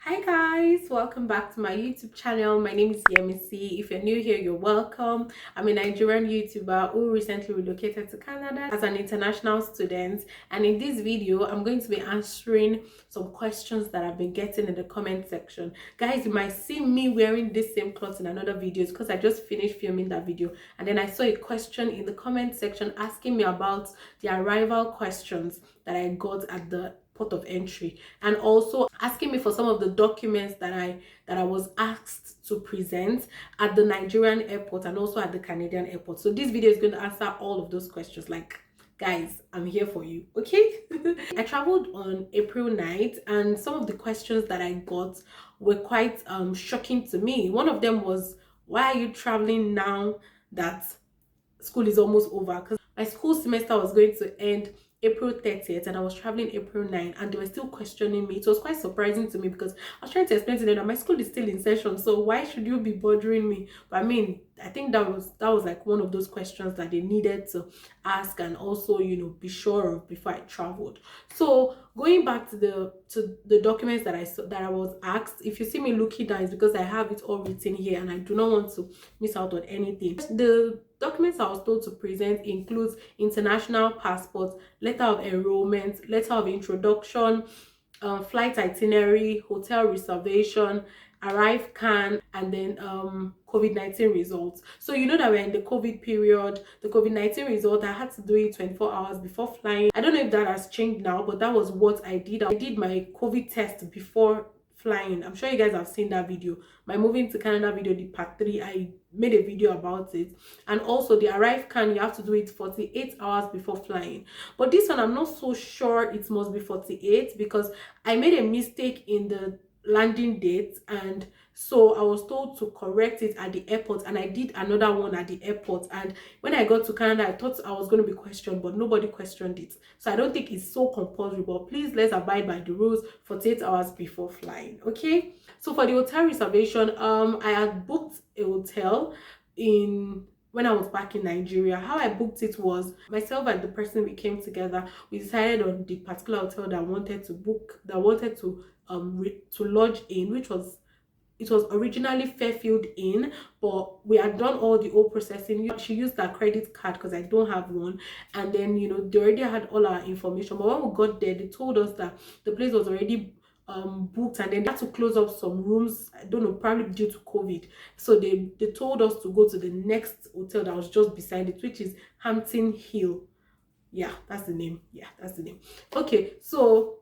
Hi guys, welcome back to my YouTube channel. My name is Yemisi. If you're new here, you're welcome. I'm a Nigerian YouTuber who recently relocated to Canada as an international student, and in this video I'm going to be answering some questions that I've been getting in the comment section. Guys, you might see me wearing this same clothes in another videos because I just finished filming that video, and then I saw a question in the comment section asking me about the arrival questions that I got at the port of entry, and also asking me for some of the documents that I was asked to present at the Nigerian airport and also at the Canadian airport. So this video is going to answer all of those questions. Like, guys, I'm here for you, okay? I traveled on April 9th, and some of the questions that I got were quite shocking to me. One of them was, why are you traveling now that school is almost over? Because my school semester was going to end April 30th and I was traveling April 9th, and they were still questioning me. It was quite surprising to me because I was trying to explain to them that my school is still in session, so why should you be bothering me? But I mean, I think that was like one of those questions that they needed to ask and also, you know, be sure of before I traveled. So going back to the documents that I was asked, if you see me looking down, it's because I have it all written here and I do not want to miss out on anything. The documents I was told to present includes international passport, letter of enrollment, letter of introduction, flight itinerary, hotel reservation, arrive can, and then COVID-19 results. So you know that we're in the COVID period. The COVID-19 result, I had to do it 24 hours before flying. I don't know if that has changed now, but that was what I did. I did my COVID test before flying. I'm sure you guys have seen that video, my moving to Canada video, the part 3. I made a video about it. And also the arrive can, you have to do it 48 hours before flying. But this one, I'm not so sure it must be 48 because I made a mistake in the landing date, and so I was told to correct it at the airport, and I did another one at the airport. And when I got to Canada, I thought I was going to be questioned, but nobody questioned it. So I don't think it's so compulsory, but please, let's abide by the rules 48 hours before flying, okay? So for the hotel reservation, I had booked a hotel when I was back in Nigeria. How I booked it was myself and the person we came together, we decided on the particular hotel that I wanted to book, that I wanted to lodge in, which was, it was originally Fairfield Inn, but we had done all the old processing. She used that credit card because I don't have one, and then, you know, they already had all our information. But when we got there, they told us that the place was already booked, and then they had to close up some rooms. I don't know, probably due to COVID. So they told us to go to the next hotel that was just beside it, which is Hampton Hill. Yeah, that's the name. Yeah, that's the name. Okay, so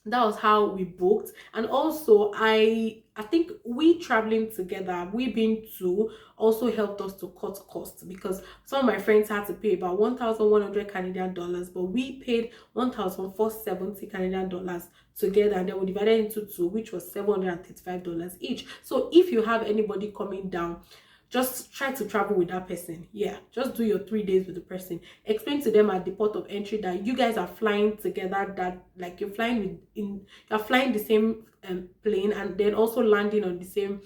that was how we booked. And also I think we traveling together, we being two, also helped us to cut costs, because some of my friends had to pay about 1,100 Canadian dollars, but we paid 1,470 Canadian dollars together, and then we divided into two, which was $735 each. So if you have anybody coming down, just try to travel with that person. Yeah, just do your 3 days with the person. Explain to them at the port of entry that you guys are flying together, that like you're flying the same plane, and then also landing on the same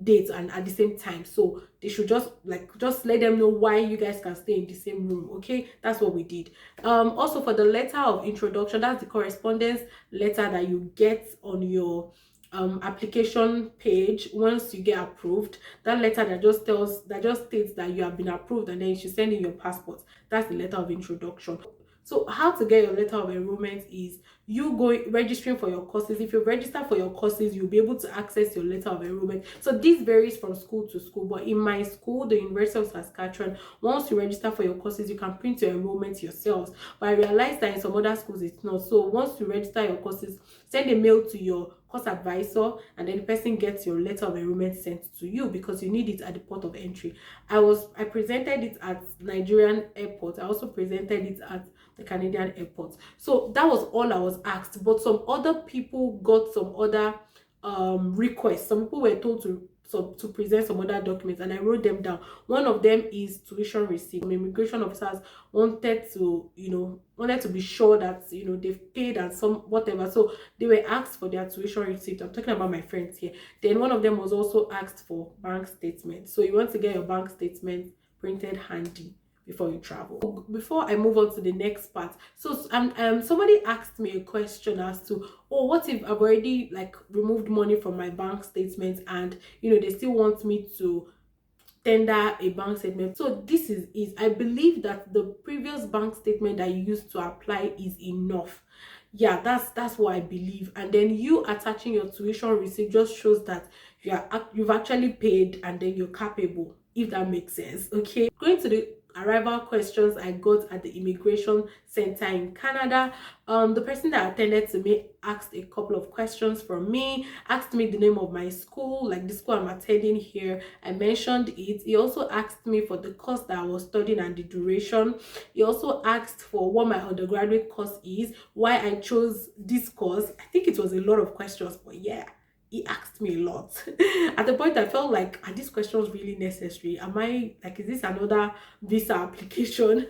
date and at the same time. So they should just let them know why you guys can stay in the same room. Okay, that's what we did. Also for the letter of introduction, that's the correspondence letter that you get on your application page once you get approved. That letter that just states that you have been approved, and then you should send in your passport. That's the letter of introduction. So how to get your letter of enrollment is you go registering for your courses. If you register for your courses, you'll be able to access your letter of enrollment. So this varies from school to school, but in my school, the University of Saskatchewan, once you register for your courses, you can print your enrollment yourselves. But I realized that in some other schools it's not. So once you register your courses, send a mail to your course advisor, and then the person gets your letter of enrollment sent to you, because you need it at the port of entry. I presented it at Nigerian airport. I also presented it at the Canadian airport. So that was all I was asked. But some other people got some other requests. Some people were told to present some other documents, and I wrote them down. One of them is tuition receipt. Immigration officers wanted to be sure that, you know, they've paid and some whatever, so they were asked for their tuition receipt. I'm talking about my friends here. Then one of them was also asked for bank statement. So you want to get your bank statement printed handy before you travel. Before I move on to the next part, so somebody asked me a question as to, oh, what if I've already like removed money from my bank statement and they still want me to tender a bank statement. So this is I believe that the previous bank statement that you used to apply is enough. Yeah, that's what I believe. And then you attaching your tuition receipt just shows that you've actually paid, and then you're capable, if that makes sense. Okay, going to the arrival questions I got at the immigration center in Canada. The person that attended to me asked a couple of questions from me, asked me the name of my school, like the school I'm attending here. I mentioned it. He also asked me for the course that I was studying and the duration. He also asked for what my undergraduate course is, why I chose this course. I think it was a lot of questions, but yeah, he asked me a lot. At the point I felt like, are these questions really necessary? Am I like, is this another visa application?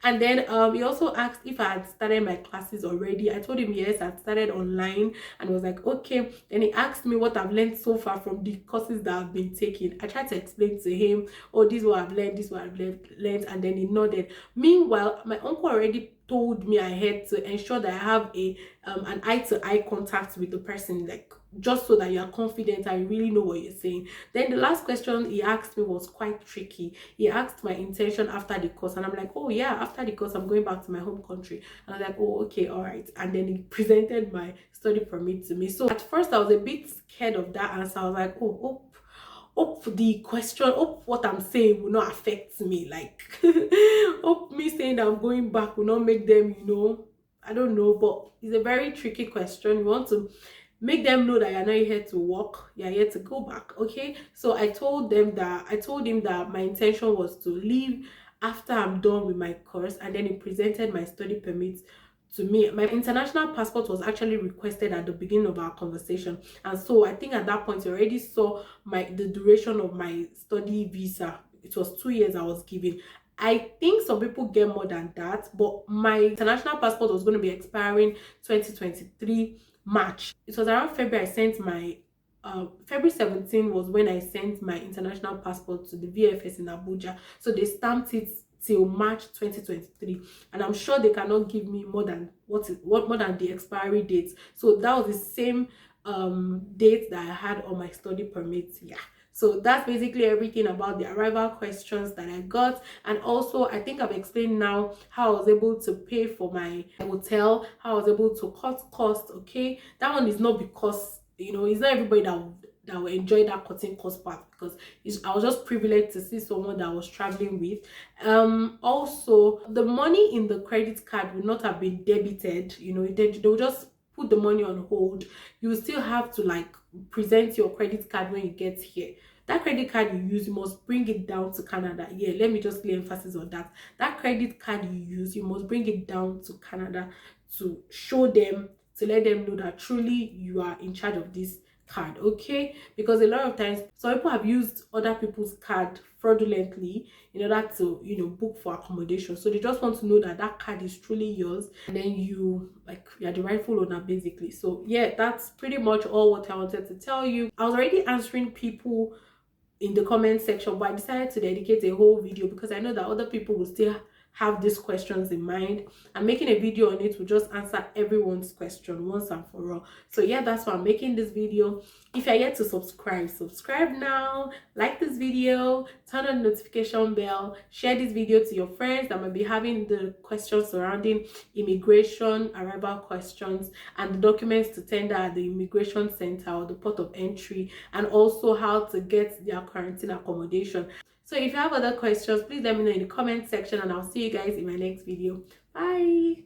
And then he also asked if I had started my classes already. I told him yes, I'd started online, and was like, okay. Then he asked me what I've learned so far from the courses that I've been taking. I tried to explain to him, oh, this is what I've learned, this is what I've learned, and then he nodded. Meanwhile, my uncle already told me ahead to ensure that I have an eye-to-eye contact with the person, like just so that you're confident and you really know what you're saying. Then the last question he asked me was quite tricky. He asked my intention after the course, and I'm like, oh yeah, after the course I'm going back to my home country. And I was like, oh okay, all right. And then he presented my study permit to me. So at first I was a bit scared of that answer. I was like, oh, hope the question, hope what I'm saying will not affect me, like hope me saying that I'm going back will not make them, I don't know. But it's a very tricky question. You want to make them know that you're not here to work, you're here to go back. Okay, so I told him that my intention was to leave after I'm done with my course, and then he presented my study permit to me. My international passport was actually requested at the beginning of our conversation, and so I think at that point you already saw the duration of my study visa. It was 2 years I was given. I think some people get more than that, but my international passport was going to be expiring 2023 March. It was around February I sent my February 17 was when I sent my international passport to the VFS in Abuja. So they stamped it till March 2023, and I'm sure they cannot give me more than more than the expiry date. So that was the same date that I had on my study permit. Yeah, so that's basically everything about the arrival questions that I got. And also I think I've explained now how I was able to pay for my hotel, how I was able to cut costs. Okay, that one is not because it's not everybody that will enjoy that cutting cost part, because I was just privileged to see someone that I was traveling with. Also, the money in the credit card would not have been debited. They'll just put the money on hold. You will still have to like present your credit card when you get here. That credit card you use, you must bring it down to Canada. Yeah, let me just lay emphasis on that. That credit card you use, you must bring it down to Canada to show them, to let them know that truly you are in charge of this card. Okay, because a lot of times some people have used other people's card fraudulently in order to book for accommodation. So they just want to know that that card is truly yours, and then you're the rightful owner basically. So yeah, that's pretty much all what I wanted to tell you. I was already answering people in the comment section, but I decided to dedicate a whole video because I know that other people will still have these questions in mind, and making a video on it will just answer everyone's question once and for all. So yeah, that's why I'm making this video. If you're yet to subscribe now, like this video, turn on the notification bell, share this video to your friends that might be having the questions surrounding immigration arrival questions and the documents to tender at the immigration center or the port of entry, and also how to get their quarantine accommodation. So if you have other questions, please let me know in the comment section, and I'll see you guys in my next video. Bye.